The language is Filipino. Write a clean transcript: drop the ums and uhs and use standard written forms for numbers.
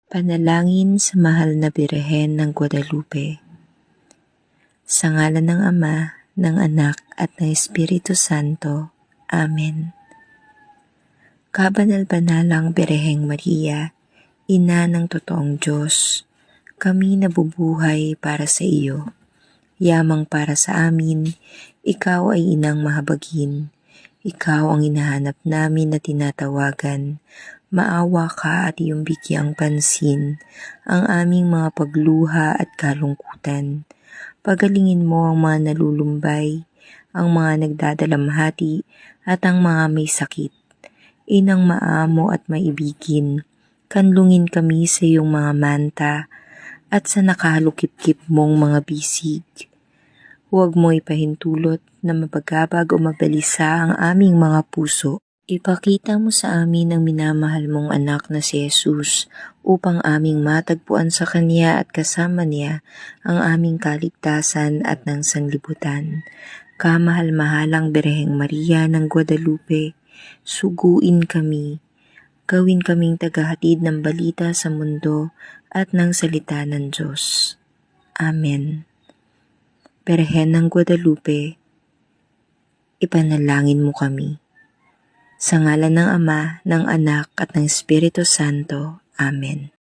Panalangin sa mahal na Birhen ng Guadalupe. Sa ngalan ng Ama, ng Anak, at ng Espiritu Santo. Amen. Kabanal-banalang Birheng Maria, Ina ng totoong Diyos, kami nabubuhay para sa iyo. Yamang para sa amin, ikaw ay inang mahabagin. Ikaw ang hinahanap namin na tinatawagan. Maawa ka at iyong bigyang pansin ang aming mga pagluha at kalungkutan. Pagalingin mo ang mga nalulumbay, ang mga nagdadalamhati at ang mga may sakit. Inang maamo at maibigin, kanlungin kami sa iyong mga manta at sa nakahalukip-kip mong mga bisig. Huwag mo ipahintulot na mapagabag o mabalisa ang aming mga puso. Ipakita mo sa amin ang minamahal mong anak na si Jesus upang aming matagpuan sa Kanya at kasama Niya ang aming kaligtasan at ng sanglibutan. Kamahal-mahalang Birheng Maria ng Guadalupe, suguin kami, gawin kaming tagahatid ng balita sa mundo at ng salita ng Diyos. Amen. Birhen ng Guadalupe, ipanalangin mo kami. Sa ngalan ng Ama, ng Anak, at ng Espiritu Santo. Amen.